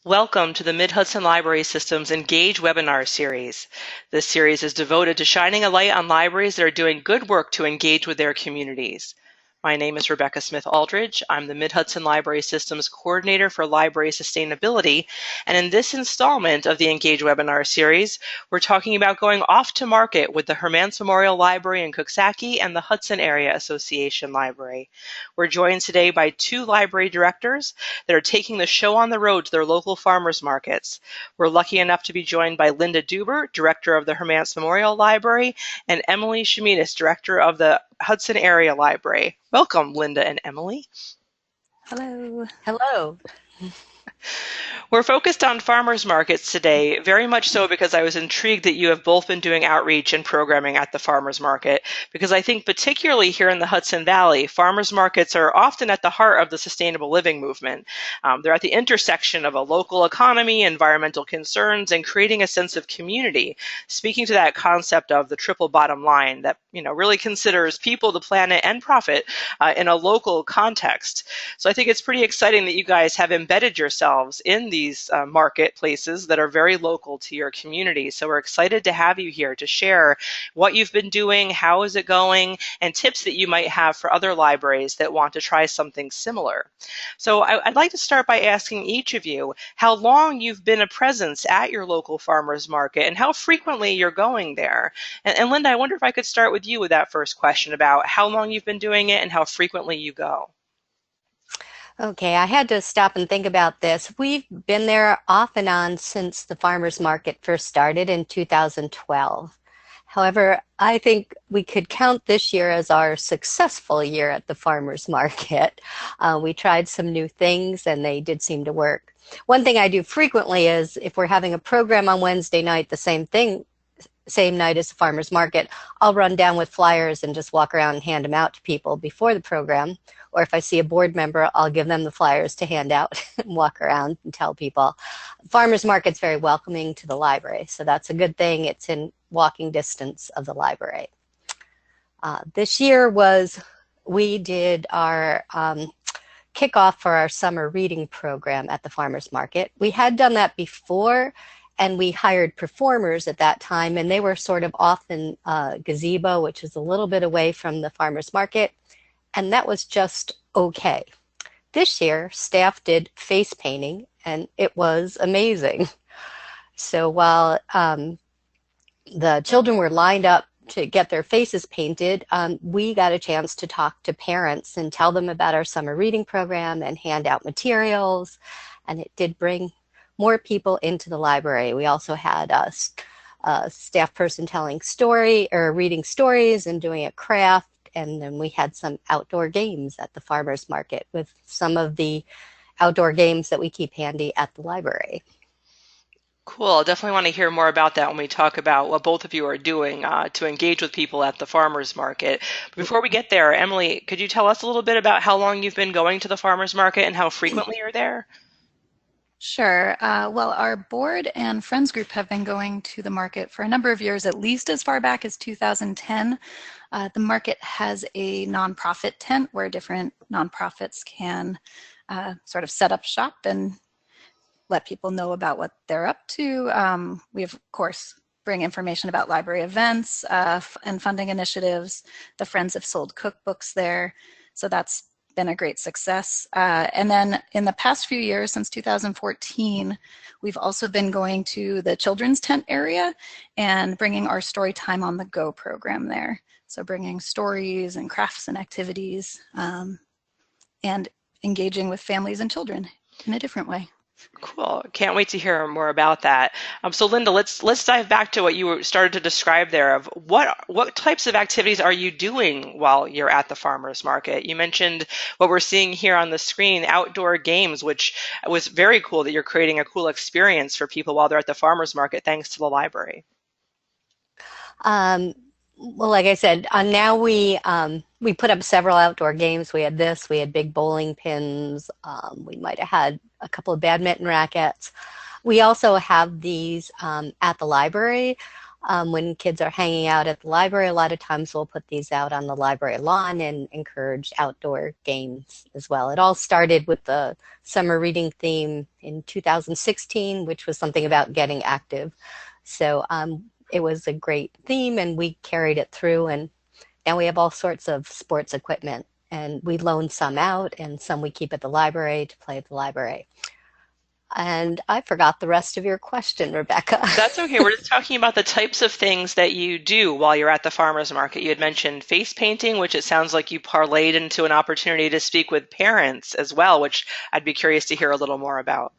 Welcome to the Mid-Hudson Library System's Engage webinar series. This series is devoted to shining a light on libraries that are doing good work to engage with their communities. My name is Rebecca Smith-Aldridge. I'm the Mid-Hudson Library System's Coordinator for Library Sustainability, and in this installment of the Engage webinar series, we're talking about going off to market with the Hermance Memorial Library in Coxsackie and the Hudson Area Association Library. We're joined today by two library directors that are taking the show on the road to their local farmers markets. We're lucky enough to be joined by Linda Duber, Director of the Hermance Memorial Library, and Emily Sheminis, Director of the Hudson Area Library. Welcome, Linda and Emily. Hello. Hello. We're focused on farmers markets today, very much so because I was intrigued that you have both been doing outreach and programming at the farmers market, because I think particularly here in the Hudson Valley, farmers markets are often at the heart of the sustainable living movement. They're at the intersection of a local economy, environmental concerns, and creating a sense of community, speaking to that concept of the triple bottom line that really considers people, the planet, and profit in a local context. So I think it's pretty exciting that you guys have embedded yourselves in these marketplaces that are very local to your community. So we're excited to have you here to share what you've been doing, how is it going, and tips that you might have for other libraries that want to try something similar. So I'd like to start by asking each of you how long you've been a presence at your local farmers market and how frequently you're going there. And Linda, I wonder if I could start with you with that first question about how long you've been doing it and how frequently you go. Okay, I had to stop and think about this. We've been there off and on since the farmers market first started in 2012. However, I think we could count this year as our successful year at the farmers market. We tried some new things and they did seem to work. One thing I do frequently is if we're having a program on Wednesday night, the same night as the farmers market, I'll run down with flyers and just walk around and hand them out to people before the program. Or if I see a board member, I'll give them the flyers to hand out and walk around and tell people. Farmers market's very welcoming to the library, so that's a good thing. It's in walking distance of the library. This year we did our kickoff for our summer reading program at the farmers market. We had done that before, and we hired performers at that time, and they were sort of off in gazebo, which is a little bit away from the farmers market, and that was just okay. This year, staff did face painting, and it was amazing. So while the children were lined up to get their faces painted, we got a chance to talk to parents and tell them about our summer reading program and hand out materials, and it did bring more people into the library. We also had a staff person reading stories and doing a craft, and then we had some outdoor games at the farmers market with some of the outdoor games that we keep handy at the library. Cool. Definitely want to hear more about that when we talk about what both of you are doing to engage with people at the farmers market. Before we get there, Emily, could you tell us a little bit about how long you've been going to the farmers market and how frequently you're there? Sure. Well, our board and friends group have been going to the market for a number of years, at least as far back as 2010. The market has a nonprofit tent where different nonprofits can sort of set up shop and let people know about what they're up to. We, of course, bring information about library events and funding initiatives. The Friends have sold cookbooks there, so that's been a great success. And then in the past few years, since 2014, we've also been going to the children's tent area and bringing our Storytime on the Go program there. So bringing stories and crafts and activities and engaging with families and children in a different way. Cool. Can't wait to hear more about that. So Linda, let's dive back to what you started to describe there of what types of activities are you doing while you're at the farmers market? You mentioned what we're seeing here on the screen, outdoor games, which was very cool that you're creating a cool experience for people while they're at the farmers market thanks to the library. Well, like I said, now we put up several outdoor games. We had big bowling pins. We might have had a couple of badminton rackets. We also have these at the library. When kids are hanging out at the library, a lot of times we'll put these out on the library lawn and encourage outdoor games as well. It all started with the summer reading theme in 2016, which was something about getting active. So it was a great theme, and we carried it through, and now we have all sorts of sports equipment, and we loan some out and some we keep at the library to play at the library. And I forgot the rest of your question, Rebecca. That's okay. We're just talking about the types of things that you do while you're at the farmers market. You had mentioned face painting, which it sounds like you parlayed into an opportunity to speak with parents as well, which I'd be curious to hear a little more about.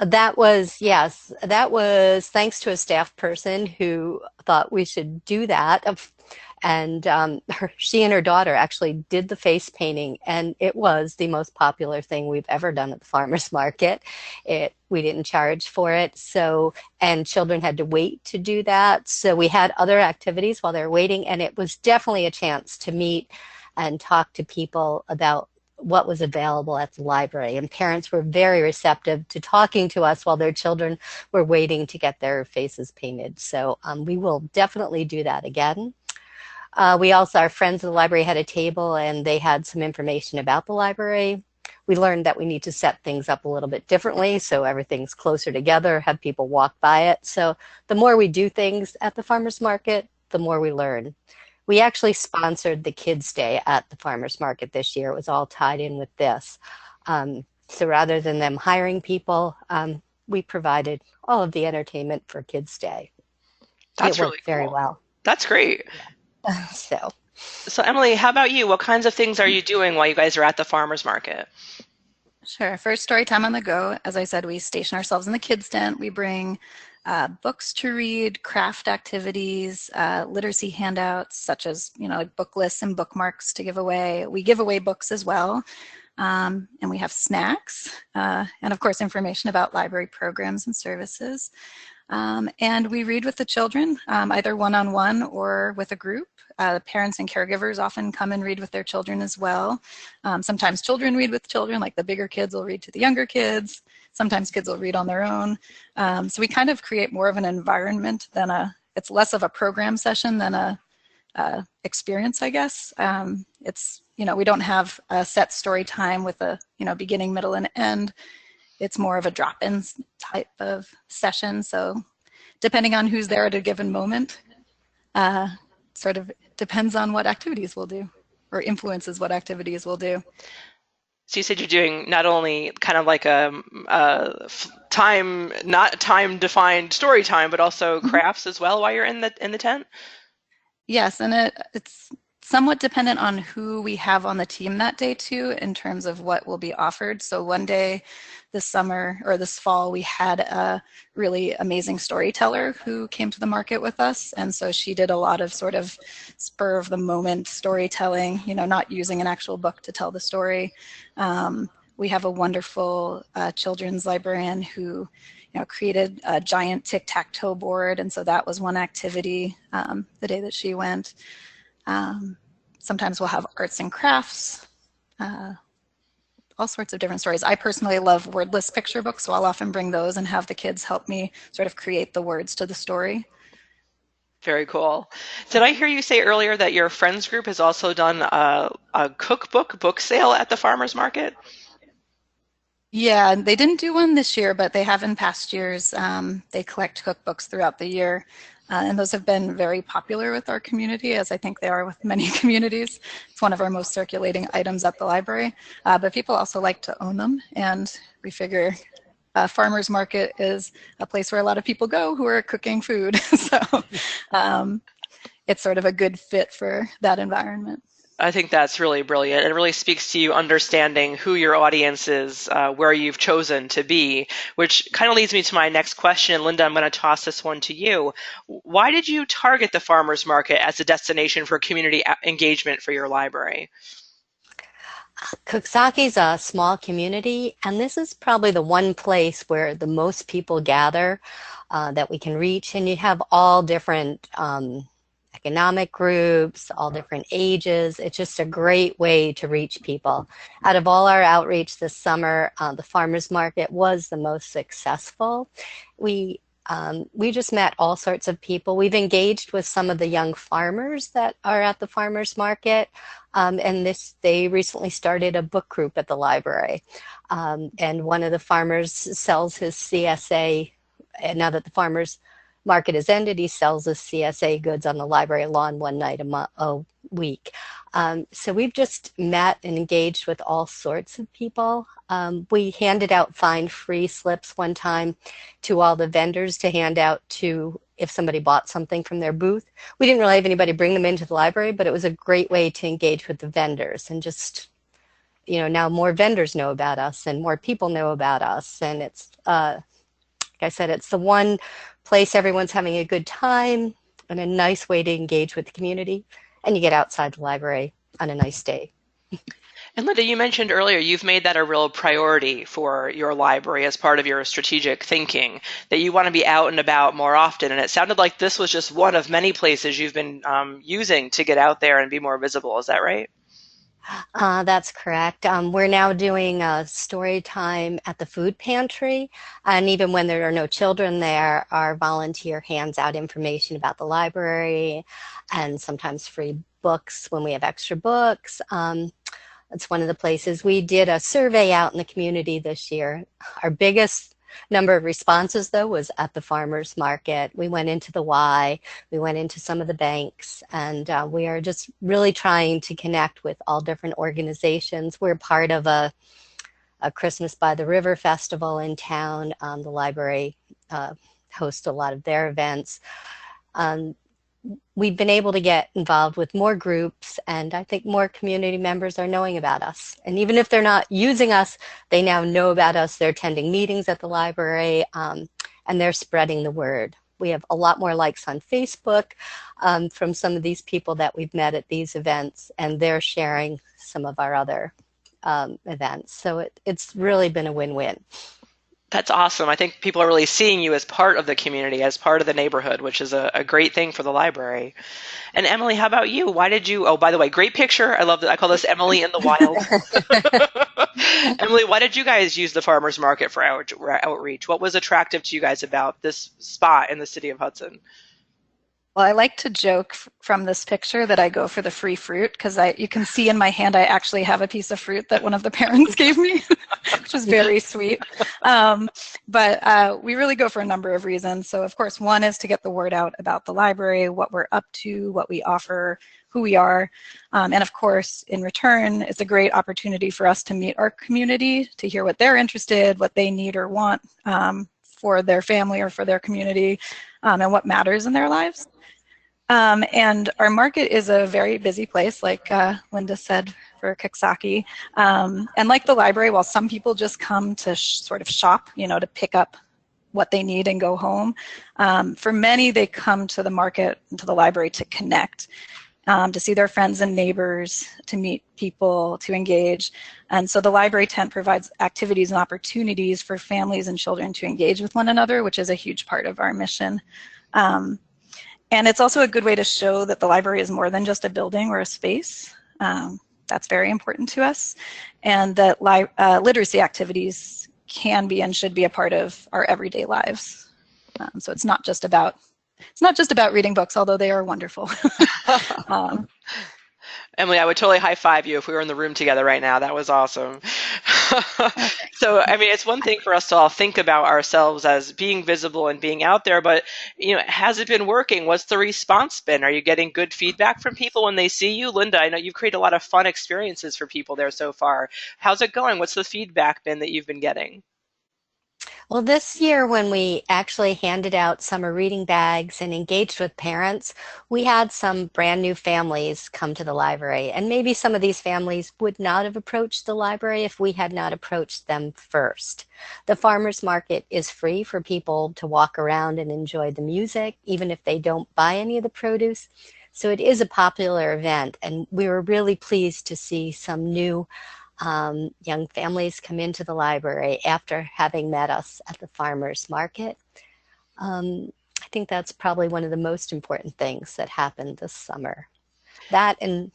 That was, yes, that was thanks to a staff person who thought we should do that. And she and her daughter actually did the face painting, and it was the most popular thing we've ever done at the farmers market. We didn't charge for it, and children had to wait to do that. So we had other activities while they were waiting, and it was definitely a chance to meet and talk to people about what was available at the library. And parents were very receptive to talking to us while their children were waiting to get their faces painted. So we will definitely do that again. We also, our friends at the library had a table, and they had some information about the library. We learned that we need to set things up a little bit differently so everything's closer together, have people walk by it. So the more we do things at the farmers market, the more we learn. We actually sponsored the Kids' Day at the farmers market this year. It was all tied in with this. So rather than them hiring people, we provided all of the entertainment for Kids' Day. That's it worked really very cool. well. That's great. So Emily, how about you? What kinds of things are you doing while you guys are at the farmers market? Sure. First, story time on the go. As I said, we station ourselves in the kids' tent. We bring books to read, craft activities, literacy handouts, such as like book lists and bookmarks to give away. We give away books as well, and we have snacks, and of course, information about library programs and services. And we read with the children, either one-on-one or with a group. The parents and caregivers often come and read with their children as well. Sometimes children read with children, like the bigger kids will read to the younger kids. Sometimes kids will read on their own. So we kind of create more of an environment than it's less of a program session than a experience, I guess. It's, we don't have a set story time with a, beginning, middle, and end. It's more of a drop-in type of session. So depending on who's there at a given moment, sort of depends on what activities we'll do, or influences what activities we'll do. So you said you're doing not only kind of like a not time-defined story time, but also crafts as well while you're in the tent? Yes, and it's somewhat dependent on who we have on the team that day too, in terms of what will be offered. So one day this summer or this fall, we had a really amazing storyteller who came to the market with us. And so she did a lot of sort of spur of the moment storytelling, not using an actual book to tell the story. We have a wonderful children's librarian who created a giant tic-tac-toe board. And so that was one activity the day that she went. Sometimes we'll have arts and crafts, all sorts of different stories. I personally love wordless picture books, so I'll often bring those and have the kids help me sort of create the words to the story. Very cool. Did I hear you say earlier that your friends group has also done a cookbook book sale at the farmers market? Yeah, they didn't do one this year, but they have in past years. They collect cookbooks throughout the year. And those have been very popular with our community, as I think they are with many communities. It's one of our most circulating items at the library. But people also like to own them. And we figure farmers market is a place where a lot of people go who are cooking food. So it's sort of a good fit for that environment. I think that's really brilliant. It really speaks to you understanding who your audience is, where you've chosen to be, which kind of leads me to my next question. Linda, I'm going to toss this one to you. Why did you target the farmers market as a destination for community engagement for your library? Coxsackie is a small community, and this is probably the one place where the most people gather that we can reach, and you have all different economic groups, all different ages. It's just a great way to reach people. Out of all our outreach this summer, the farmers market was the most successful. We We just met all sorts of people. We've engaged with some of the young farmers that are at the farmers market, and they recently started a book group at the library. And one of the farmers sells his CSA, and now that the farmers market has ended, he sells his CSA goods on the library lawn one night a week. So we've just met and engaged with all sorts of people. We handed out fine free slips one time to all the vendors to hand out to if somebody bought something from their booth. We didn't really have anybody bring them into the library, but it was a great way to engage with the vendors and just, now more vendors know about us and more people know about us. And it's, like I said, it's the one place everyone's having a good time and a nice way to engage with the community. And you get outside the library on a nice day. And Linda, you mentioned earlier you've made that a real priority for your library as part of your strategic thinking, that you want to be out and about more often. And it sounded like this was just one of many places you've been using to get out there and be more visible. Is that right? That's correct. We're now doing a story time at the food pantry, and even when there are no children there, our volunteer hands out information about the library and sometimes free books when we have extra books. It's one of the places. We did a survey out in the community this year. Our biggest number of responses, though, was at the farmers market. We went into the Y, we went into some of the banks, and we are just really trying to connect with all different organizations. We're part of a Christmas by the River festival in town. The library hosts a lot of their events. We've been able to get involved with more groups, and I think more community members are knowing about us. And even if they're not using us, they now know about us. They're attending meetings at the library, and they're spreading the word. We have a lot more likes on Facebook from some of these people that we've met at these events, and they're sharing some of our other events. So it's really been a win-win. That's awesome. I think people are really seeing you as part of the community, as part of the neighborhood, which is a great thing for the library. And Emily, how about you? Why did you, oh, by the way, great picture. I love that. I call this Emily in the wild. Emily, why did you guys use the farmers market for outreach? What was attractive to you guys about this spot in the city of Hudson? Well, I like to joke from this picture that I go for the free fruit because you can see in my hand I actually have a piece of fruit that one of the parents gave me, which was very sweet. But we really go for a number of reasons. So, of course, one is to get the word out about the library, what we're up to, what we offer, who we are. And, of course, in return, it's a great opportunity for us to meet our community, to hear what they're interested, what they need or want for their family or for their community, and what matters in their lives. And our market is a very busy place, like Linda said, for Coxsackie. And like the library, while some people just come to sort of shop, to pick up what they need and go home, for many, they come to the market and to the library to connect, to see their friends and neighbors, to meet people, to engage. And so the library tent provides activities and opportunities for families and children to engage with one another, which is a huge part of our mission. And it's also a good way to show that the library is more than just a building or a space. That's very important to us. And that literacy activities can be and should be a part of our everyday lives. So it's not just about reading books, although they are wonderful. Emily, I would totally high five you if we were in the room together right now. That was awesome. So, I mean, it's one thing for us to all think about ourselves as being visible and being out there, but, has it been working? What's the response been? Are you getting good feedback from people when they see you? Linda, I know you've created a lot of fun experiences for people there so far. How's it going? What's the feedback been that you've been getting? Well, this year when we actually handed out summer reading bags and engaged with parents, we had some brand new families come to the library. And maybe some of these families would not have approached the library if we had not approached them first. The farmers market is free for people to walk around and enjoy the music, even if they don't buy any of the produce. So it is a popular event, and we were really pleased to see some new young families come into the library after having met us at the farmers market. I think that's probably one of the most important things that happened this summer. That and,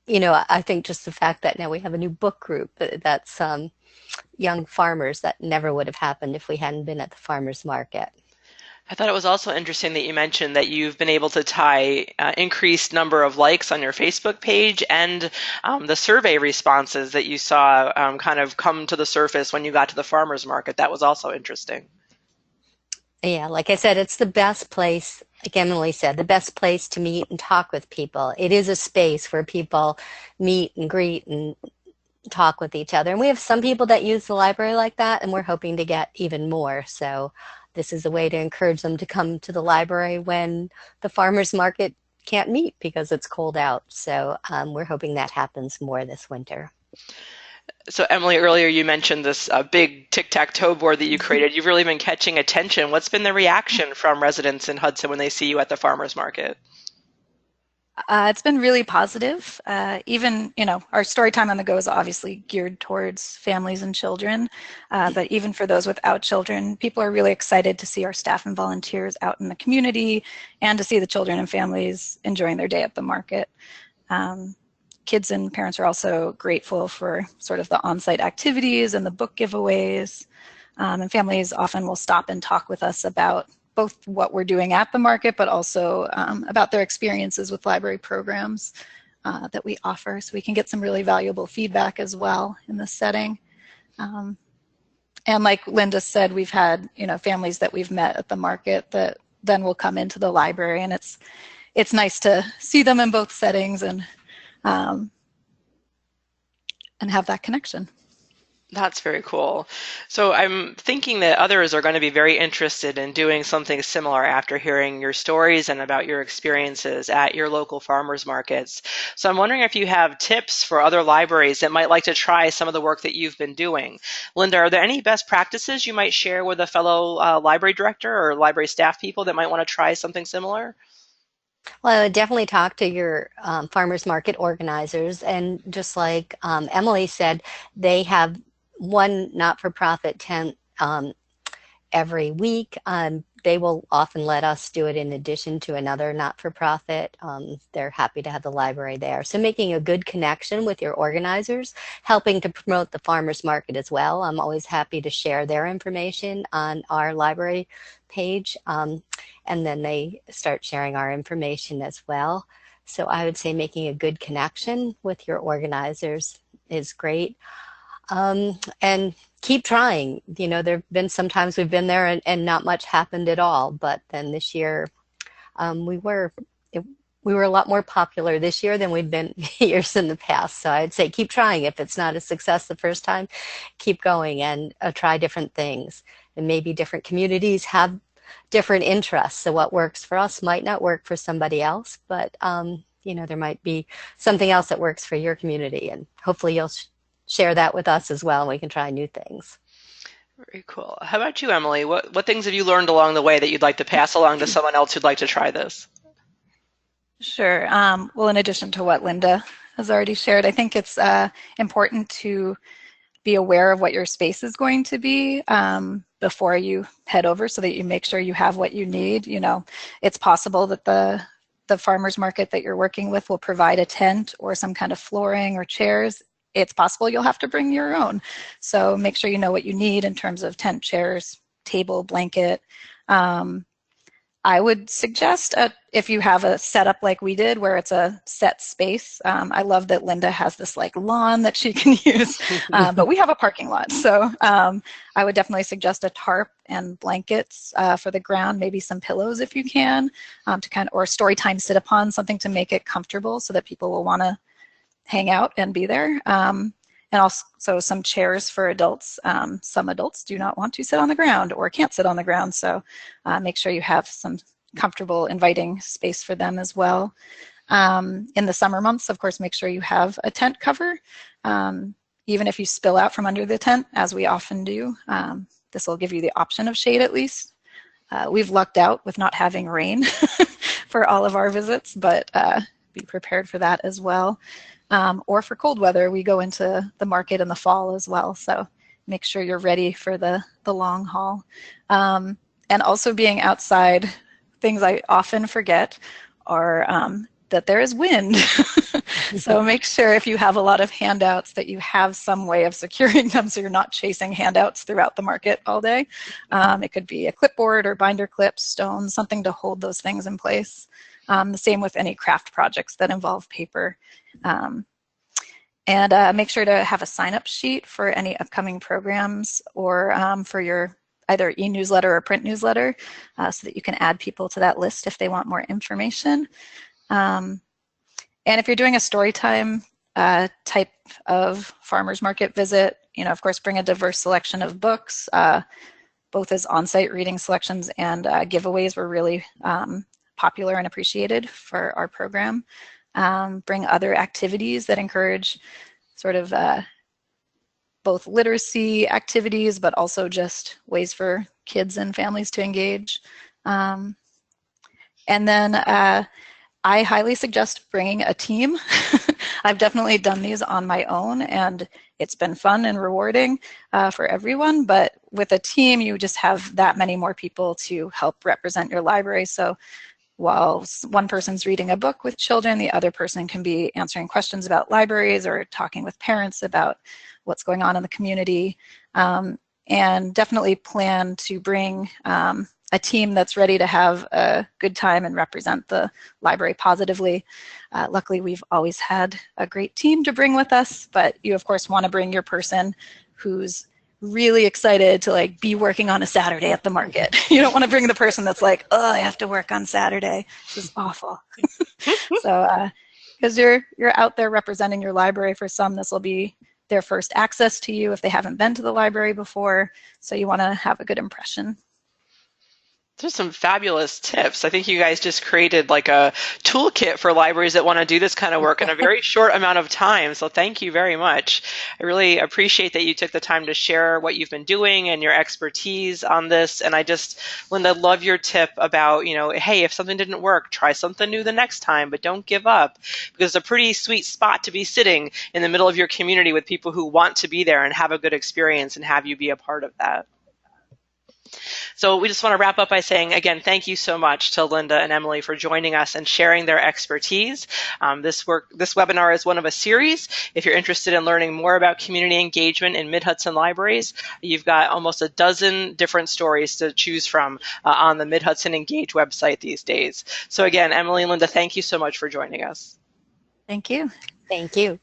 I think just the fact that now we have a new book group that's young farmers that never would have happened if we hadn't been at the farmers market. I thought it was also interesting that you mentioned that you've been able to tie increased number of likes on your Facebook page and the survey responses that you saw kind of come to the surface when you got to the farmers market. That was also interesting. Yeah, like I said, it's the best place, like Emily said, the best place to meet and talk with people. It is a space where people meet and greet and talk with each other. And we have some people that use the library like that, and we're hoping to get even more. So this is a way to encourage them to come to the library when the farmers market can't meet because it's cold out. So we're hoping that happens more this winter. So Emily, earlier you mentioned this big tic-tac-toe board that you created. You've really been catching attention. What's been the reaction from residents in Hudson when they see you at the farmers market? It's been really positive. Even, our story time on the go is obviously geared towards families and children, but even for those without children, people are really excited to see our staff and volunteers out in the community and to see the children and families enjoying their day at the market. Kids and parents are also grateful for sort of the on-site activities and the book giveaways, and families often will stop and talk with us about both what we're doing at the market, but also about their experiences with library programs that we offer, so we can get some really valuable feedback as well in this setting. And like Linda said, we've had families that we've met at the market that then will come into the library, and it's nice to see them in both settings and have that connection. That's very cool. So I'm thinking that others are going to be very interested in doing something similar after hearing your stories and about your experiences at your local farmers markets. So I'm wondering if you have tips for other libraries that might like to try some of the work that you've been doing. Linda, are there any best practices you might share with a fellow library director or library staff people that might want to try something similar? Well, I would definitely talk to your farmers market organizers. And just like Emily said, they have one not-for-profit tent every week. They will often let us do it in addition to another not-for-profit. They're happy to have the library there. So making a good connection with your organizers, helping to promote the farmers market as well. I'm always happy to share their information on our library page. And then they start sharing our information as well. So I would say making a good connection with your organizers is great. And keep trying. There have been some times we've been there and not much happened at all. But then this year, we were a lot more popular this year than we've been years in the past. So I'd say keep trying. If it's not a success the first time, keep going and try different things. And maybe different communities have different interests. So what works for us might not work for somebody else. But there might be something else that works for your community, and hopefully you'll share that with us as well, and we can try new things. Very cool. How about you, Emily? What things have you learned along the way that you'd like to pass along to someone else who'd like to try this? Sure. Well, in addition to what Linda has already shared, I think it's important to be aware of what your space is going to be before you head over, so that you make sure you have what you need. It's possible that the farmers market that you're working with will provide a tent or some kind of flooring or chairs. It's possible you'll have to bring your own. So make sure you know what you need in terms of tent, chairs, table, blanket. I would suggest if you have a setup like we did where it's a set space. I love that Linda has this lawn that she can use, but we have a parking lot. So I would definitely suggest a tarp and blankets for the ground, maybe some pillows if you can, or story time sit upon, something to make it comfortable so that people will want to hang out and be there. And also some chairs for adults. Some adults do not want to sit on the ground or can't sit on the ground, so make sure you have some comfortable, inviting space for them as well. In the summer months, of course, make sure you have a tent cover. Even if you spill out from under the tent, as we often do, this will give you the option of shade at least. We've lucked out with not having rain for all of our visits, but be prepared for that as well. Or for cold weather, we go into the market in the fall as well. So make sure you're ready for the long haul. And also being outside, things I often forget are that there is wind. So make sure if you have a lot of handouts that you have some way of securing them so you're not chasing handouts throughout the market all day. It could be a clipboard or binder clips, stones, something to hold those things in place. The same with any craft projects that involve paper. And make sure to have a sign-up sheet for any upcoming programs or for your either e-newsletter or print newsletter so that you can add people to that list if they want more information. And if you're doing a story time type of farmers market visit, of course, bring a diverse selection of books, both as on-site reading selections and giveaways were really popular and appreciated for our program. Bring other activities that encourage sort of both literacy activities, but also just ways for kids and families to engage. And then I highly suggest bringing a team. I've definitely done these on my own, and it's been fun and rewarding for everyone. But with a team, you just have that many more people to help represent your library. So while one person's reading a book with children, the other person can be answering questions about libraries or talking with parents about what's going on in the community. And definitely plan to bring a team that's ready to have a good time and represent the library positively. Luckily, we've always had a great team to bring with us, but you of course want to bring your person who's really excited to be working on a Saturday at the market. You don't want to bring the person that's like, oh, I have to work on Saturday. This is awful. So, because you're out there representing your library, for some, this will be their first access to you if they haven't been to the library before. So you want to have a good impression. There's some fabulous tips. I think you guys just created like a toolkit for libraries that want to do this kind of work in a very short amount of time. So thank you very much. I really appreciate that you took the time to share what you've been doing and your expertise on this. And I just, Linda, love your tip about, hey, if something didn't work, try something new the next time, but don't give up, because it's a pretty sweet spot to be sitting in the middle of your community with people who want to be there and have a good experience and have you be a part of that. So we just want to wrap up by saying, again, thank you so much to Linda and Emily for joining us and sharing their expertise. This webinar is one of a series. If you're interested in learning more about community engagement in Mid-Hudson libraries, you've got almost a dozen different stories to choose from on the Mid-Hudson Engage website these days. So again, Emily and Linda, thank you so much for joining us. Thank you. Thank you.